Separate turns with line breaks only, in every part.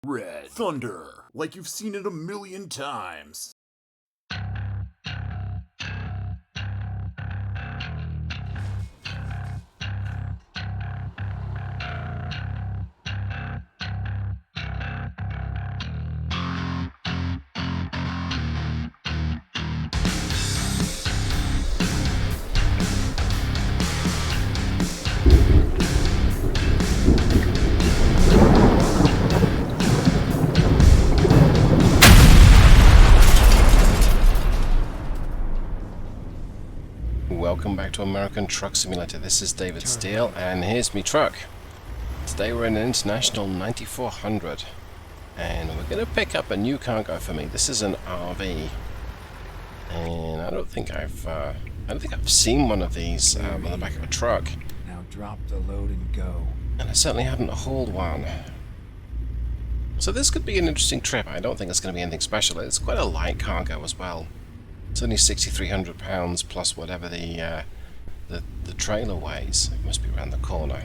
Red thunder, like you've seen it a million times.
Welcome back to American Truck Simulator. This is David Steele, and here's me truck. Today we're in an International 9400, and we're going to pick up a new cargo for me. This is an RV, and I don't think I've seen one of these on the back of a truck.
Now drop the load and go.
And I certainly haven't hauled one. So this could be an interesting trip. I don't think it's going to be anything special. It's quite a light cargo as well. It's only 6,300 pounds plus whatever the trailer weighs. It must be around the corner.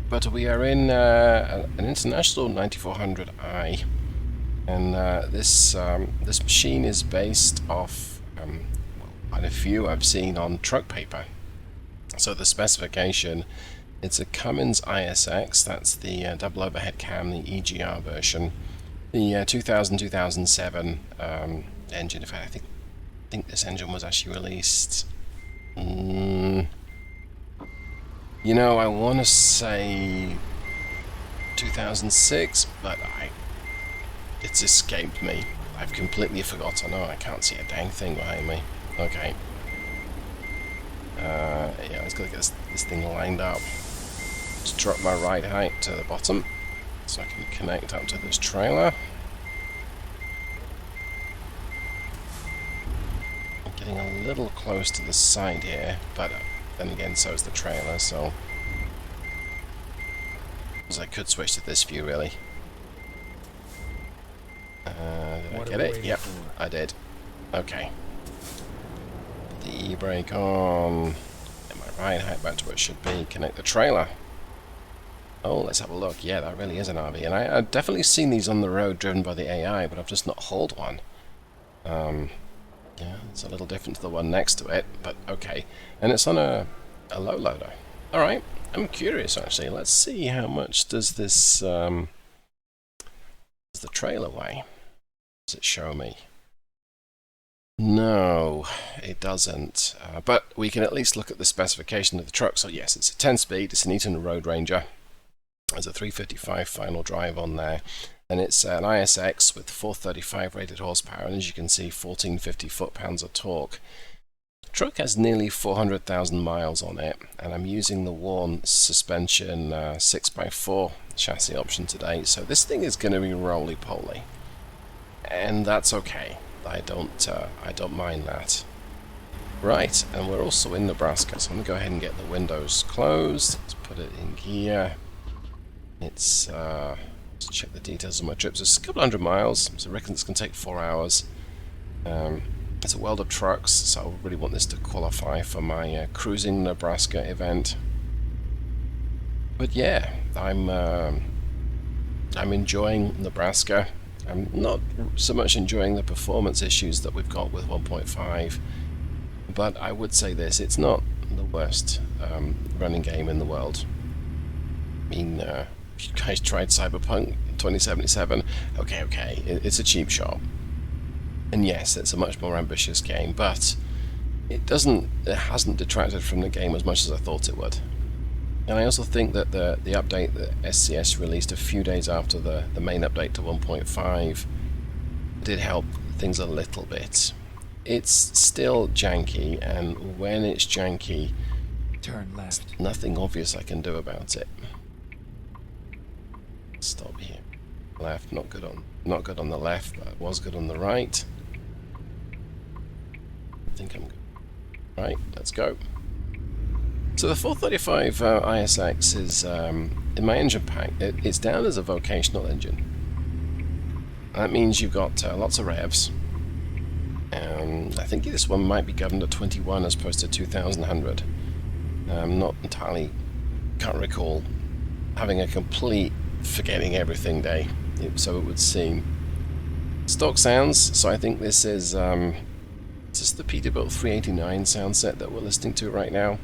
But we are in an International 9400i, and this machine is based off quite a few I've seen on truck paper. So the specification, it's a Cummins ISX. That's the double overhead cam, the EGR version. The 2000-2007 engine. In fact, I think this engine was actually released. You know, I want to say 2006, but it's escaped me. I've completely forgotten. Oh, I can't see a dang thing behind me. Okay. Yeah, let's go get this thing lined up. Just drop my ride height to the bottom so I can connect up to this trailer. Getting a little close to the side here, but then again, so is the trailer, so I could switch to this view, really. Did I get it? Yep, I did. Okay. Put the e-brake on. Get my ride height back to where it should be. Connect the trailer. Oh, let's have a look. Yeah, that really is an RV, and I've definitely seen these on the road driven by the AI, but I've just not hauled one. Yeah, it's a little different to the one next to it, but okay. And it's on a low loader. Alright, I'm curious actually. Let's see how much does this does the trailer weigh? Does it show me? No, it doesn't. But we can at least look at the specification of the truck. So yes, it's a 10-speed, it's an Eaton Road Ranger. There's a 355 final drive on there. And it's an ISX with 435 rated horsepower, and as you can see, 1450 foot-pounds of torque. The truck has nearly 400,000 miles on it, and I'm using the worn suspension 6x4 chassis option today, so this thing is going to be roly-poly. And that's okay. I don't mind that. Right, and we're also in Nebraska, so I'm going to go ahead and get the windows closed. Let's put it in gear. It's let's check the details of my trips. It's a couple hundred miles, so I reckon it's going to take 4 hours. It's a world of trucks, so I really want this to qualify for my Cruising Nebraska event. But yeah, I'm enjoying Nebraska. I'm not so much enjoying the performance issues that we've got with 1.5, but I would say this, it's not the worst running game in the world. I mean, if you guys tried Cyberpunk 2077, okay, it's a cheap shot. And yes, it's a much more ambitious game, but it hasn't detracted from the game as much as I thought it would. And I also think that the update that SCS released a few days after the main update to 1.5 did help things a little bit. It's still janky, and when it's janky,
Turn left.
nothing obvious I can do about it. Stop here. Left, not good on the left, but was good on the right. I think I'm good. Right, let's go. So the 435 ISX is in my engine pack. It's down as a vocational engine. That means you've got lots of revs. I think this one might be governed at 21 as opposed to 2100. Not entirely, can't recall having a complete forgetting everything day, so it would seem. Stock sounds, so I think this is the Peterbilt 389 sound set that we're listening to right now.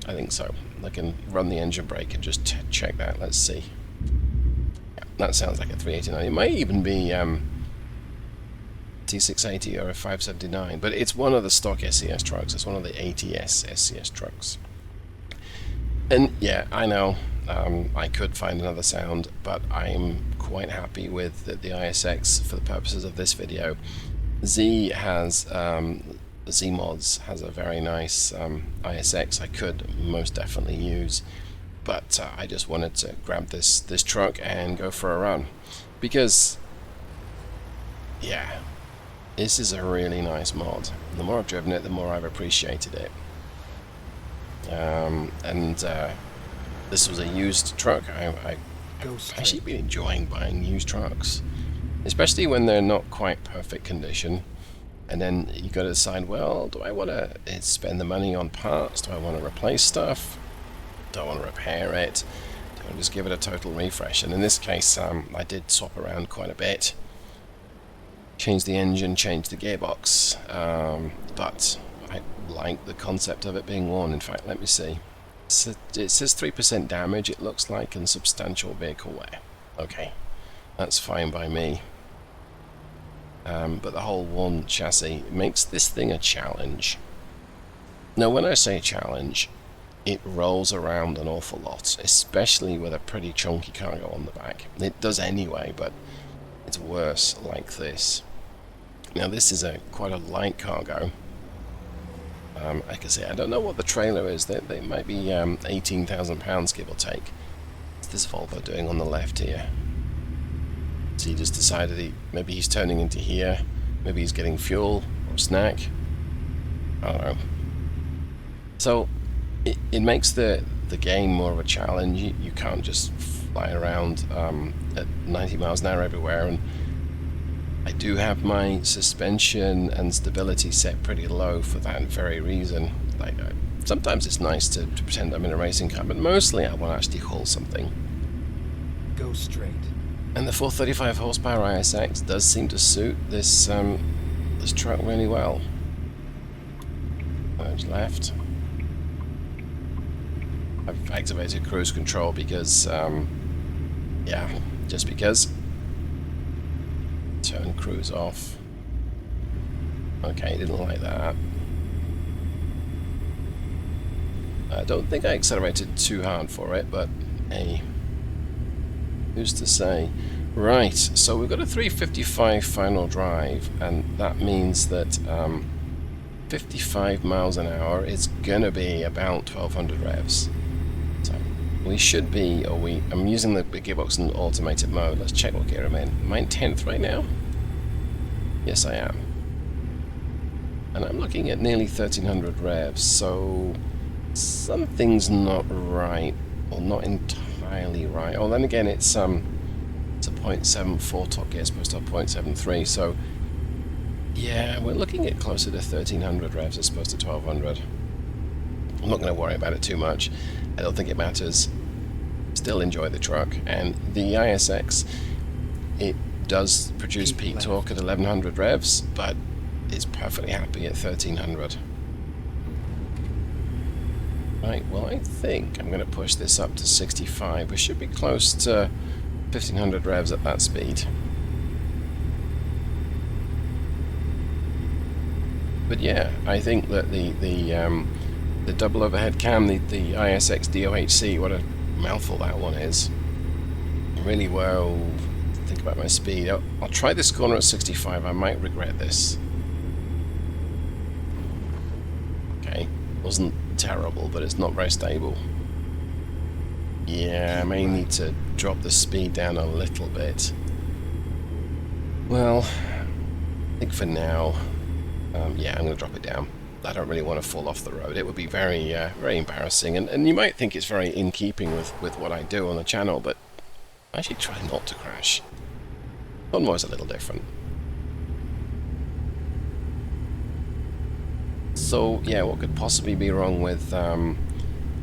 I think so. I can run the engine brake and just check that. Let's see. Yeah, that sounds like a 389. It might even be T680 or a 579, but it's one of the stock SCS trucks. It's one of the ATS SCS trucks. And yeah, I know I could find another sound, but I'm quite happy with the ISX for the purposes of this video. Z has Z-Mods has a very nice ISX I could most definitely use, but I just wanted to grab this truck and go for a run, because yeah, this is a really nice mod. The more I've driven it, the more I've appreciated it. This was a used truck. I've actually been enjoying buying used trucks, especially when they're not quite perfect condition. And then you got to decide, well, do I want to spend the money on parts? Do I want to replace stuff? Do I want to repair it? Do I just give it a total refresh? And in this case, I did swap around quite a bit. Change the engine, change the gearbox, but I like the concept of it being worn. In fact, let me see. So it says 3% damage, it looks like, and substantial vehicle wear. Okay, that's fine by me. But the whole worn chassis makes this thing a challenge. Now, when I say challenge, it rolls around an awful lot, especially with a pretty chunky cargo on the back. It does anyway, but it's worse like this. Now, this is quite a light cargo. I can say I don't know what the trailer is. They might be 18,000 pounds, give or take. What's this Volvo doing on the left here? So he just decided maybe he's turning into here, maybe he's getting fuel or snack. I don't know. So it makes the game more of a challenge. You can't just fly around at 90 miles an hour everywhere, and I do have my suspension and stability set pretty low for that very reason. Like, sometimes it's nice to pretend I'm in a racing car, but mostly I want to actually haul something.
Go straight.
And the 435 horsepower ISX does seem to suit this this truck really well. Merge left. I've activated cruise control because, yeah, just because. Turn cruise off. Okay, didn't like that. I don't think I accelerated too hard for it, but hey, who's to say? Right, so we've got a 355 final drive, and that means that 55 miles an hour is gonna be about 1200 revs. So we should be, I'm using the gearbox in automated mode. Let's check what gear I'm in. Am I in 10th right now? Yes, I am. And I'm looking at nearly 1300 revs, so something's not right, or not entirely right. Oh, then again, it's a 0.74 top gear as opposed to a 0.73, so yeah, we're looking at closer to 1300 revs as opposed to 1200. I'm not going to worry about it too much. I don't think it matters. Still enjoy the truck, and the ISX, it does produce peak torque at 1100 revs, but it's perfectly happy at 1300. Right, well, I think I'm going to push this up to 65. We should be close to 1500 revs at that speed. But yeah, I think that the double overhead cam, the ISX DOHC, what a mouthful that one is. Really well. Think about my speed. I'll try this corner at 65. I might regret this. Okay, wasn't terrible, but it's not very stable. Yeah, I may need to drop the speed down a little bit. Well, I think for now, yeah, I'm going to drop it down. I don't really want to fall off the road. It would be very, very embarrassing, and you might think it's very in keeping with what I do on the channel, but I actually try not to crash. Convoy's a little different. So yeah, what could possibly be wrong with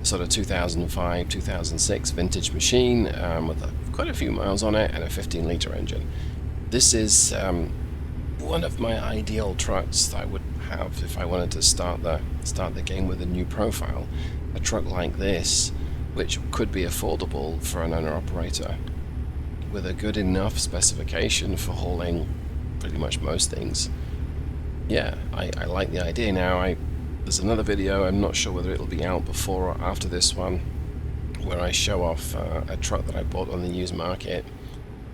sort of 2005, 2006 vintage machine with a quite a few miles on it and a 15-litre engine. This is one of my ideal trucks that I would have if I wanted to start the game with a new profile. A truck like this, which could be affordable for an owner-operator, with a good enough specification for hauling pretty much most things. Yeah, I like the idea. Now, there's another video, I'm not sure whether it'll be out before or after this one, where I show off a truck that I bought on the used market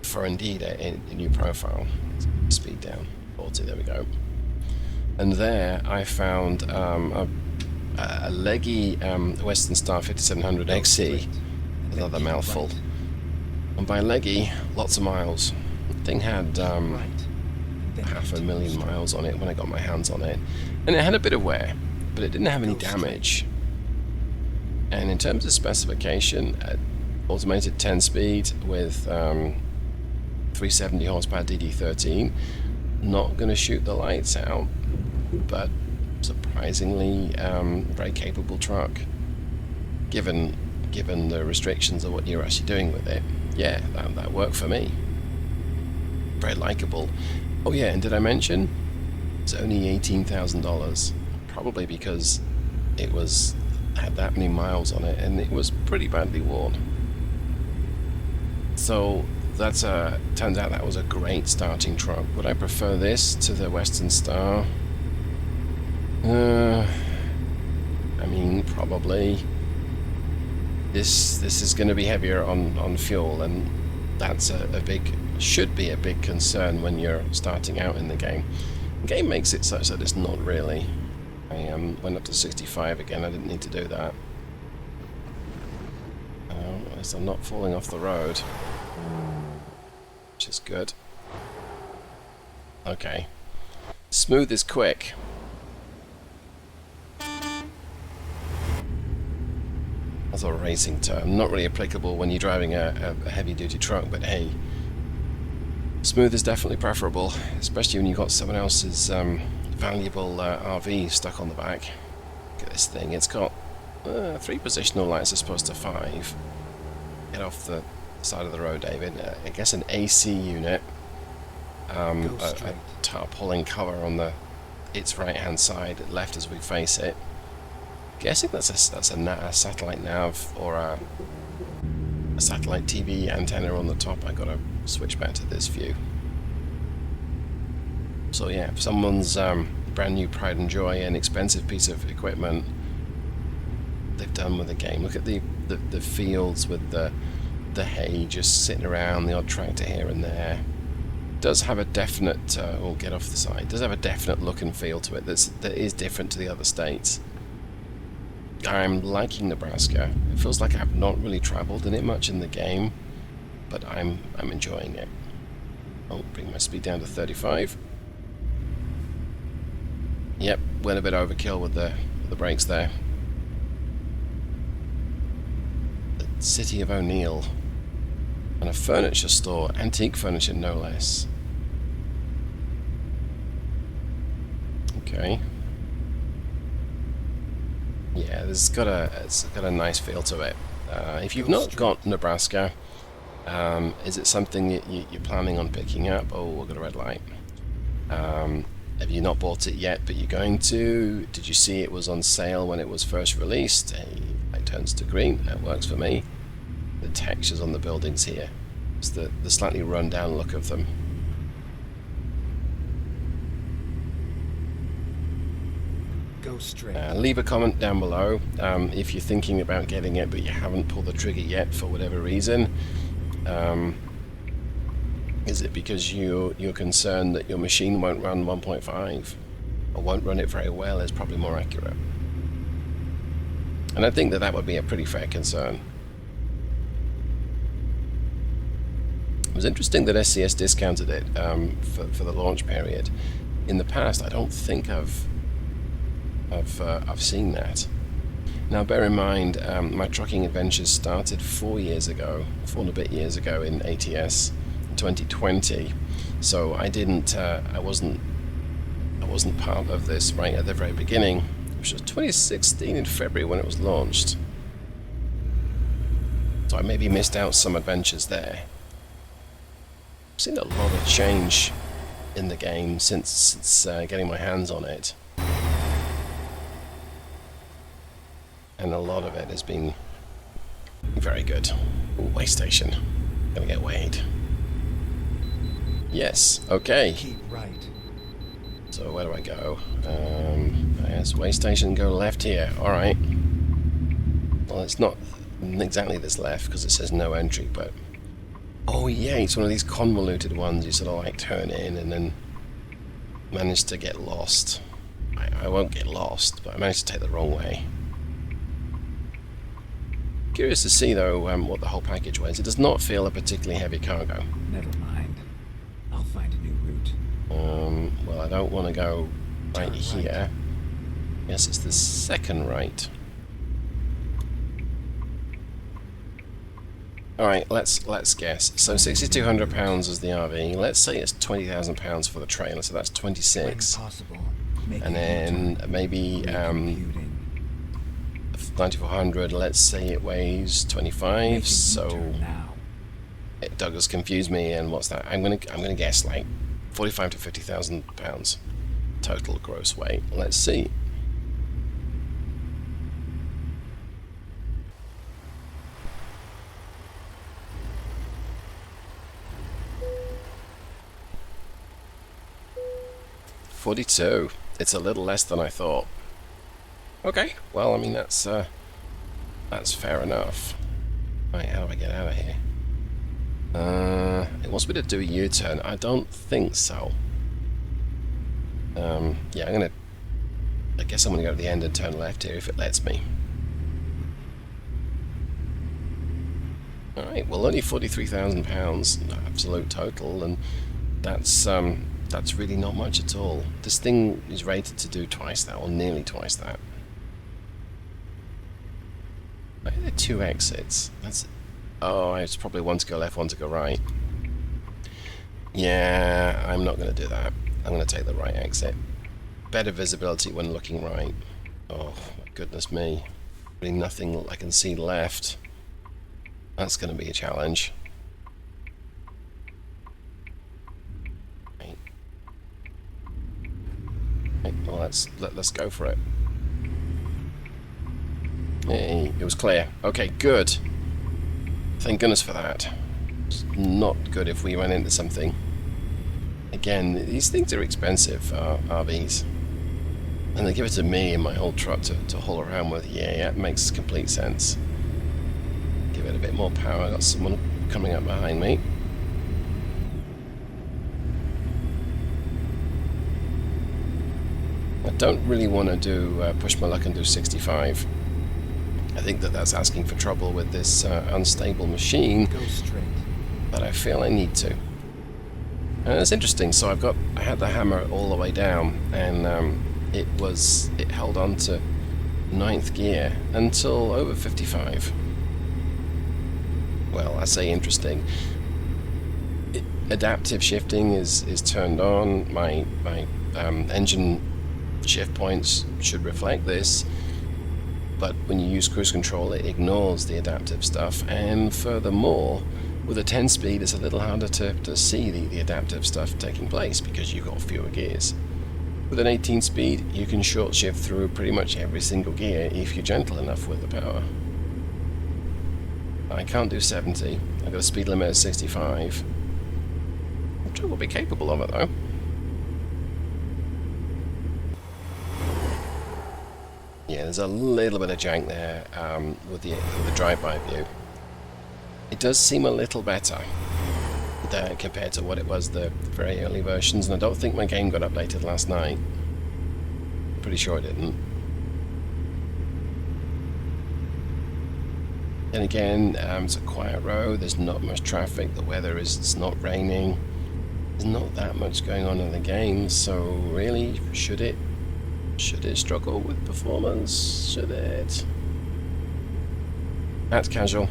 for indeed a new profile. Speed down, 40, there we go. And there I found a leggy Western Star 5700 XC, another mouthful. And by leggy, lots of miles. The thing had 500,000 miles on it when I got my hands on it. And it had a bit of wear, but it didn't have any damage. And in terms of specification, automated 10-speed with 370 horsepower DD13, not going to shoot the lights out, but surprisingly very capable truck, given the restrictions of what you're actually doing with it. Yeah, that worked for me. Very likable. Oh yeah, and did I mention it's only $18,000? Probably because it had that many miles on it, and it was pretty badly worn. So that's turns out that was a great starting truck. Would I prefer this to the Western Star? I mean, probably. This is going to be heavier on fuel, and that's should be a big concern when you're starting out in the game. The game makes it such that it's not really. I went up to 65 again. I didn't need to do that. At least I'm not falling off the road, which is good. Okay, smooth is quick. That's a racing term, not really applicable when you're driving a heavy-duty truck, but hey, smooth is definitely preferable, especially when you've got someone else's valuable RV stuck on the back. Look at this thing, it's got 3 positional lights as opposed to 5. Get off the side of the road, David. I guess an AC unit, a tarpaulin cover on its right-hand side, left as we face it. Guessing that's a satellite nav or a satellite TV antenna on the top. I gotta switch back to this view. So yeah, if someone's brand new pride and joy and expensive piece of equipment, they've done with the game. Look at the fields with the hay just sitting around, the odd tractor here and there. It does have a definite, we'll get off the side. It does have a definite look and feel to it that is different to the other states. I'm liking Nebraska. It feels like I've not really traveled in it much in the game, but I'm enjoying it. I'll bring my speed down to 35. Yep, went a bit overkill with the brakes there. The city of O'Neill. And a furniture store, antique furniture no less. Okay. Yeah, it's got a nice feel to it. If you've not got Nebraska, is it something that you're planning on picking up? Oh, we've got a red light. Have you not bought it yet, but you're going to? Did you see it was on sale when it was first released? Hey, it turns to green. That works for me. The textures on the buildings here. It's the slightly run down look of them.
Go straight.
Leave a comment down below if you're thinking about getting it but you haven't pulled the trigger yet for whatever reason. Is it because you're concerned that your machine won't run 1.5 or won't run it very well? Is probably more accurate. And I think that would be a pretty fair concern. It was interesting that SCS discounted it for the launch period. In the past, I don't think I've seen that. Now, bear in mind, my trucking adventures started 4 and a bit years ago in ATS 2020. So I wasn't part of this right at the very beginning, which was 2016 in February when it was launched. So I maybe missed out some adventures there. I've seen a lot of change in the game since getting my hands on it. And a lot of it has been very good. Ooh, weigh station. Gonna get weighed. Yes, okay.
Keep right.
So where do I go? Yes, weigh station, go left here. Alright. Well, it's not exactly this left because it says no entry, but... Oh yeah, it's one of these convoluted ones you sort of like turn in and then manage to get lost. I won't get lost, but I managed to take the wrong way. Curious to see though what the whole package weighs. It does not feel a particularly heavy cargo.
Never mind. I'll find a new route.
Well, I don't want to go right
Turn
here. Yes, it's the second right. Alright, let's guess. So £6,200 is the RV. Let's say it's £20,000 for the trailer, so that's 26.
When possible, make
And
a
then
U-turn.
maybe
Recomputing.
9,400, let's say it weighs 25,
Make a
so
U-turn now.
Douglas confused me, and what's that? I'm gonna guess like 45 to 50,000 pounds total gross weight. Let's see. $42. It's a little less than I thought. Okay, well, I mean that's fair enough. Right, how do I get out of here? It wants me to do a U-turn. I don't think so. Yeah, I guess I'm gonna go to the end and turn left here if it lets me. Alright, well only £43,000 absolute total, and that's really not much at all. This thing is rated to do twice that, or nearly twice that. I think there are 2 exits. Oh, it's probably one to go left, one to go right. Yeah, I'm not going to do that. I'm going to take the right exit. Better visibility when looking right. Oh, my goodness me. Really nothing I can see left. That's going to be a challenge. Right. Right, well, let's go for it. Hey, it was clear. Okay, good. Thank goodness for that. It's not good if we run into something. Again, these things are expensive, RVs. And they give it to me and my whole truck to haul around with. Yeah, it makes complete sense. Give it a bit more power. I got someone coming up behind me. I don't really want to push my luck and do 65. I think that's asking for trouble with this unstable machine,
Go straight.
but I feel I need to. And it's interesting. So I had the hammer all the way down, and it held on to 9th gear until over 55. Well, I say interesting. Adaptive shifting is turned on. My engine shift points should reflect this. But when you use cruise control, it ignores the adaptive stuff, and furthermore, with a 10-speed, it's a little harder to see the adaptive stuff taking place because you've got fewer gears. With an 18-speed, you can short shift through pretty much every single gear if you're gentle enough with the power. I can't do 70. I've got a speed limit of 65. I'm sure we'll be capable of it though. Yeah, there's a little bit of jank there with the drive-by view. It does seem a little better compared to what it was the very early versions, and I don't think my game got updated last night. Pretty sure it didn't. And again, it's a quiet road, there's not much traffic, the weather it's not raining, there's not that much going on in the game, so really, should it struggle with performance? Should it? That's casual.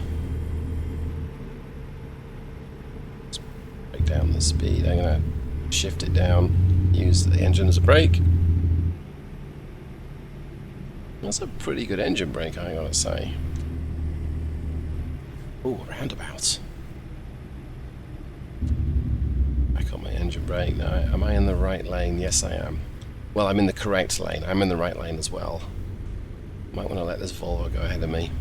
Let's break down the speed. I'm going to shift it down, use the engine as a brake. That's a pretty good engine brake, I gotta say. Oh, roundabout. Back on my engine brake. Now, am I in the right lane? Yes, I am. Well, I'm in the correct lane. I'm in the right lane as well. Might want to let this Volvo go ahead of me.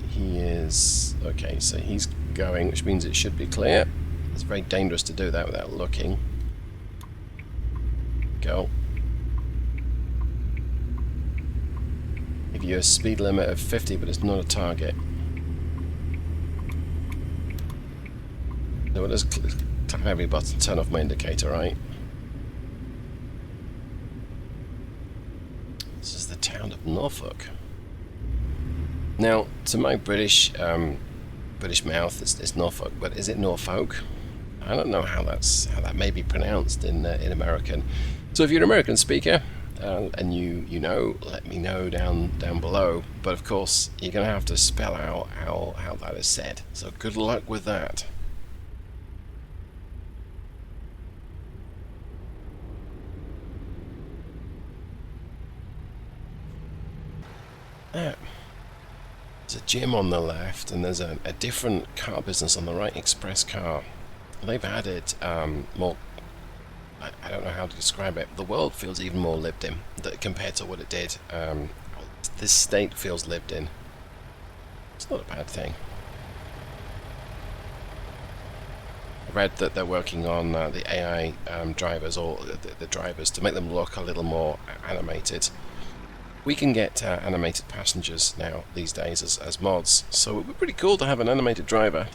He is... Okay, so he's going, which means it should be clear. It's very dangerous to do that without looking. Go. Give you a speed limit of 50, but it's not a target. So we'll just click every button, turn off my indicator, right? This is the town of Norfolk. Now, to my British mouth, it's Norfolk, but is it Norfolk? I don't know how that may be pronounced in American. So if you're an American speaker and you know, let me know down below. But of course, you're going to have to spell out how that is said. So good luck with that. There's a gym on the left, and there's a different car business on the right, Express Car. They've added more, I don't know how to describe it. The world feels even more lived in compared to what it did. This state feels lived in. It's not a bad thing. I read that they're working on the AI drivers, or the drivers, to make them look a little more animated. We can get animated passengers now these days as mods, so it would be pretty cool to have an animated driver.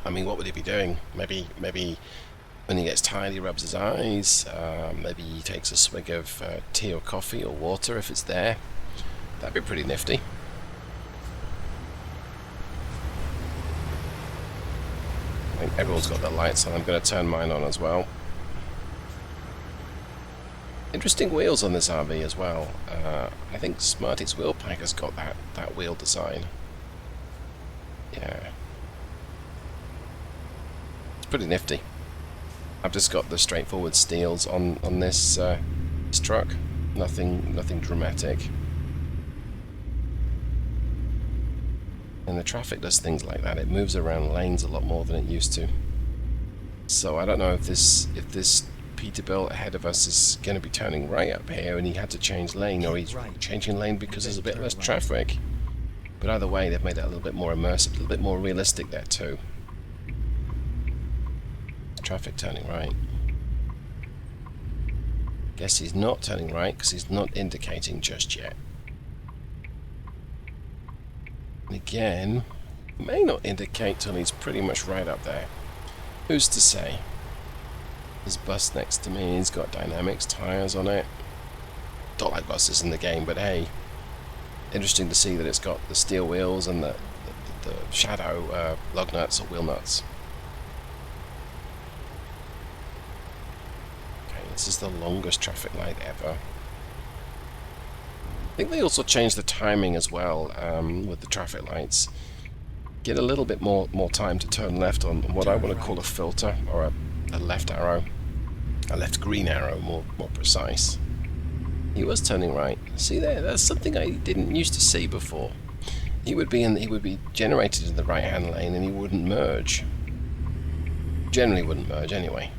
I mean, what would he be doing? Maybe when he gets tired he rubs his eyes, maybe he takes a swig of tea or coffee or water if it's there. That'd be pretty nifty. I think everyone's got their lights on. I'm going to turn mine on as well. Interesting wheels on this RV as well. I think Smarty's Wheel Pack has got that wheel design. Yeah. It's pretty nifty. I've just got the straightforward steels on this truck. Nothing dramatic. And the traffic does things like that. It moves around lanes a lot more than it used to. So I don't know if this Peterbilt ahead of us is going to be turning right up here and he had to change lane, or he's changing lane because there's a bit less traffic. But either way, they've made it a little bit more immersive, a little bit more realistic there too. Traffic turning right. Guess he's not turning right because he's not indicating just yet. And again, may not indicate till he's pretty much right up there. Who's to say? There's a bus next to me, he's got dynamics tyres on it. Don't like buses in the game, but hey, interesting to see that it's got the steel wheels and the shadow lug nuts or wheel nuts. Okay, this is the longest traffic light ever. I think they also changed the timing as well with the traffic lights. Get a little bit more time to turn left on what I want to call a filter, or a left arrow. A left green arrow, more precise. He was turning right. See there, that's something I didn't used to see before. He would be generated in the right hand lane and he wouldn't merge. Generally wouldn't merge anyway.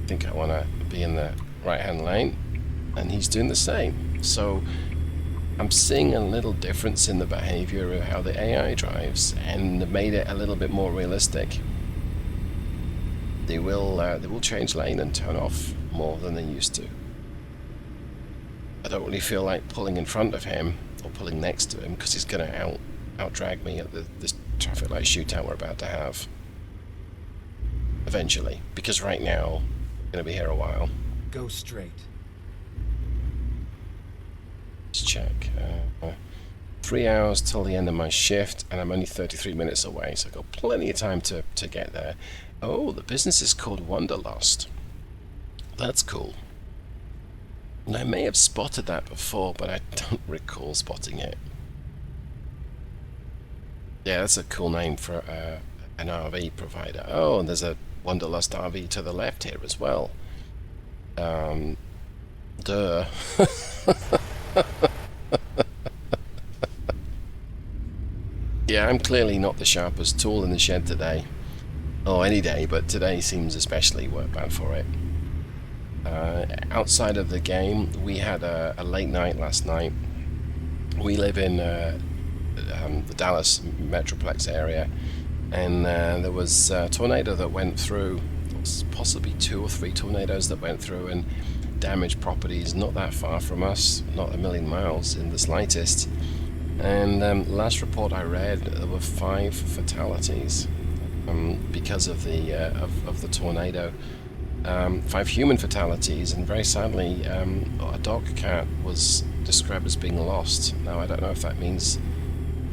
I think I want to be in the right hand lane and he's doing the same. So I'm seeing a little difference in the behavior of how the AI drives, and made it a little bit more realistic. They will change lane and turn off more than they used to. I don't really feel like pulling in front of him or pulling next to him because he's going to out drag me at this traffic light shootout we're about to have. Eventually, because right now we're going to be here a while.
Go straight.
Let's check. 3 hours till the end of my shift, and I'm only 33 minutes away, so I've got plenty of time to get there. Oh, the business is called Wanderlust. That's cool. And I may have spotted that before, but I don't recall spotting it. Yeah, that's a cool name for an RV provider. Oh, and there's a Wanderlust RV to the left here as well. Duh. Yeah, I'm clearly not the sharpest tool in the shed today. Or any day, but today seems especially bad for it. Outside of the game, we had a late night last night. We live in the Dallas Metroplex area, and there was a tornado that went through, possibly 2 or 3 tornadoes that went through and damaged properties not that far from us, not a million miles in the slightest. And last report I read, there were 5 fatalities because of the tornado. 5 human fatalities, and very sadly, a dog cat was described as being lost. Now I don't know if that means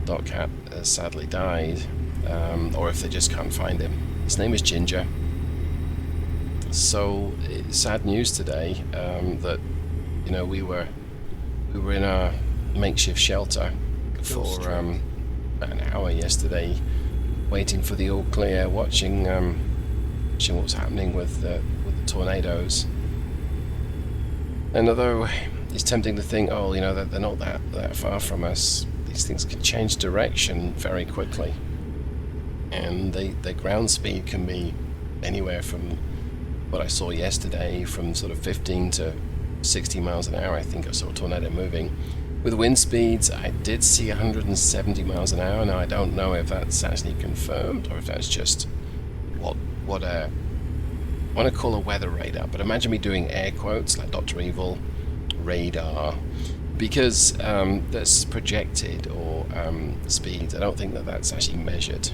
dog cat has sadly died, or if they just can't find him. His name is Ginger. So sad news today that we were in our makeshift shelter for an hour yesterday, waiting for the all clear, watching what was happening with the tornadoes. And although it's tempting to think, that they're not that far from us, these things can change direction very quickly, and the ground speed can be anywhere from what I saw yesterday, from sort of 15 to 60 miles an hour. I think I saw a tornado moving. With wind speeds, I did see 170 miles an hour. Now I don't know if that's actually confirmed or if that's just what I want to call a weather radar, but imagine me doing air quotes like Dr. Evil radar, because that's projected, or speeds. I don't think that that's actually measured,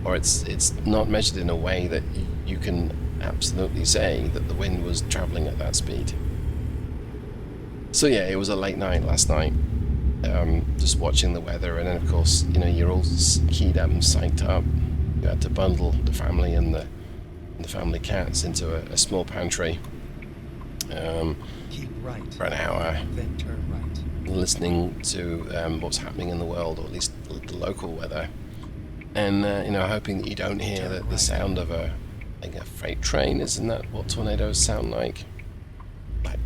or it's not measured in a way that you can absolutely say that the wind was traveling at that speed. So yeah, it was a late night last night, just watching the weather, and then of course you're all keyed up and psyched up. You had to bundle the family and the family cats into a small pantry
Keep right.
for an hour,
Then turn right.
listening to what's happening in the world, or at least the local weather, and hoping that you don't hear the sound of a freight train. Isn't that what tornadoes sound like?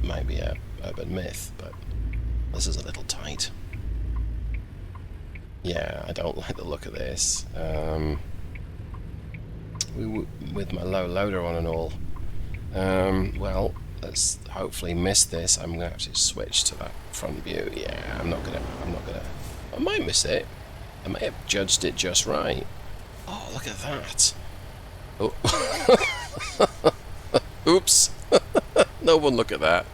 Might be a urban myth, but this is a little tight. Yeah, I don't like the look of this. With my low loader on and all. Well, let's hopefully miss this. I'm gonna have to switch to that front view. Yeah, I'm not gonna. I might miss it. I may have judged it just right. Oh, look at that. Oh. Oops. No one look at that.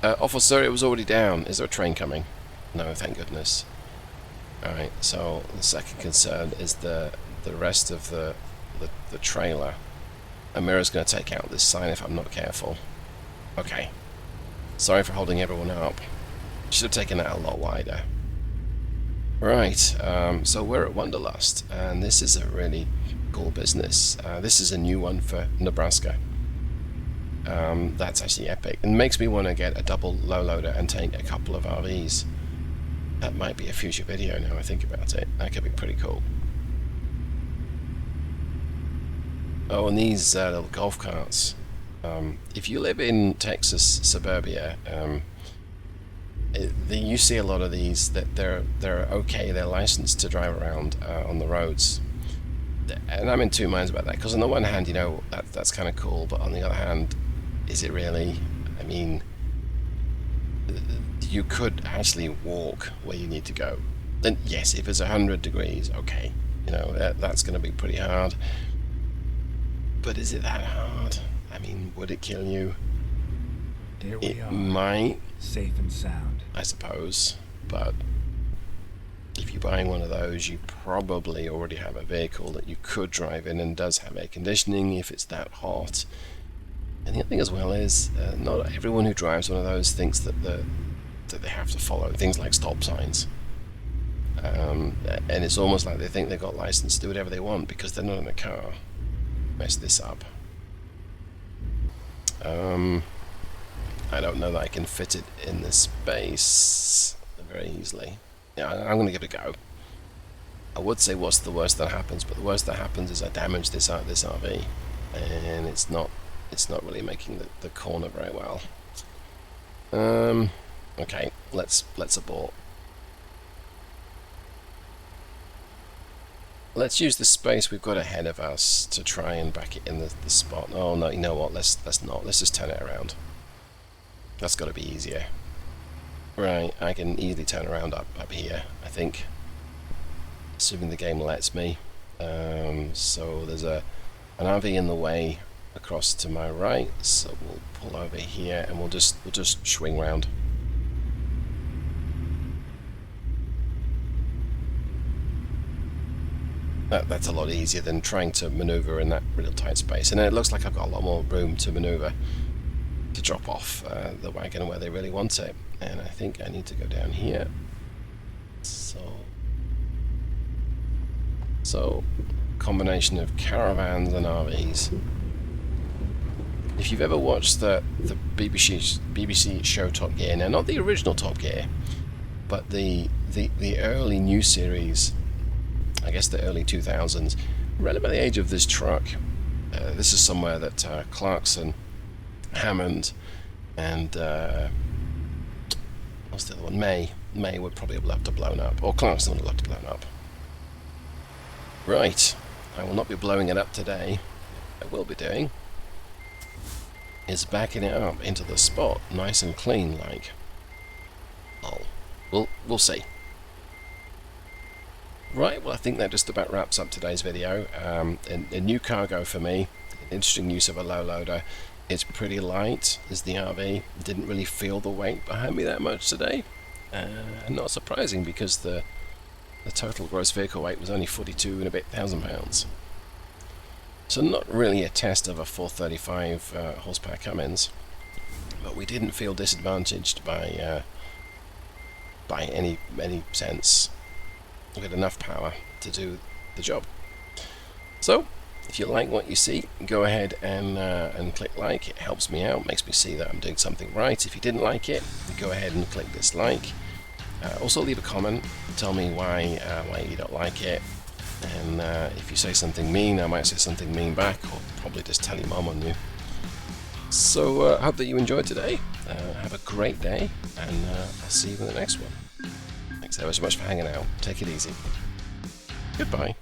Officer, it was already down. Is there a train coming? No, thank goodness. Alright, so the second concern is the rest of the trailer. A mirror's going to take out this sign if I'm not careful. Okay. Sorry for holding everyone up. Should have taken that a lot wider. Right, so we're at Wanderlust, and this is a really cool business. This is a new one for Nebraska. That's actually epic. It makes me want to get a double low loader and take a couple of RVs. That might be a future video now I think about it. That could be pretty cool. Oh, and these little golf carts. If you live in Texas suburbia, you see a lot of these. That they're okay. They're licensed to drive around on the roads, and I'm in two minds about that. Because on the one hand, that's kind of cool, but on the other hand, is it really? I mean, you could actually walk where you need to go. Then yes, if it's 100 degrees, okay, that's going to be pretty hard. But is it that hard? I mean, would it kill you?
Here we
It
are.
might,
Safe and sound.
I suppose, but if you're buying one of those, you probably already have a vehicle that you could drive in and does have air conditioning if it's that hot. And the other thing as well is, not everyone who drives one of those thinks that they have to follow things like stop signs. And it's almost like they think they've got license to do whatever they want because they're not in a car. Mess this up. I don't know that I can fit it in this space very easily. Yeah, I'm going to give it a go. I would say what's the worst that happens, but the worst that happens is I damage this RV, and it's not really making the corner very well. Okay, let's abort. let's use the space we've got ahead of us to try and back it in the spot. Oh no, you know what? Let's not. Let's just turn it around. That's got to be easier. Right, I can easily turn around up here, I think. Assuming the game lets me. So there's an RV in the way across to my right, so we'll pull over here and we'll just swing round. That's a lot easier than trying to maneuver in that real tight space, and it looks like I've got a lot more room to maneuver to drop off the wagon where they really want it. And I think I need to go down here. So combination of caravans and RVs. If you've ever watched the BBC show Top Gear, now not the original Top Gear, but the early new series, I guess the early 2000s, right about the age of this truck, this is somewhere that Clarkson, Hammond, and what's the other one? May would probably have loved to blown up, or Clarkson would have loved to blown up. Right, I will not be blowing it up today. What I will be doing is backing it up into the spot, nice and clean, like. Oh, we'll see. Right, well I think that just about wraps up today's video. A new cargo for me, an interesting use of a low loader. It's pretty light, is the RV. Didn't really feel the weight behind me that much today. Not surprising because the total gross vehicle weight was only 42 and a bit thousand pounds. So not really a test of a 435 horsepower Cummins, but we didn't feel disadvantaged by any sense. We had enough power to do the job. So if you like what you see, go ahead and click like. It helps me out, makes me see that I'm doing something right. If you didn't like it, go ahead and click dislike. Also leave a comment, tell me why you don't like it, and if you say something mean, I might say something mean back, or probably just tell your mom on you. So I hope that you enjoyed today. Have a great day, and I'll see you in the next one. Thanks ever so much for hanging out. Take it easy. Goodbye.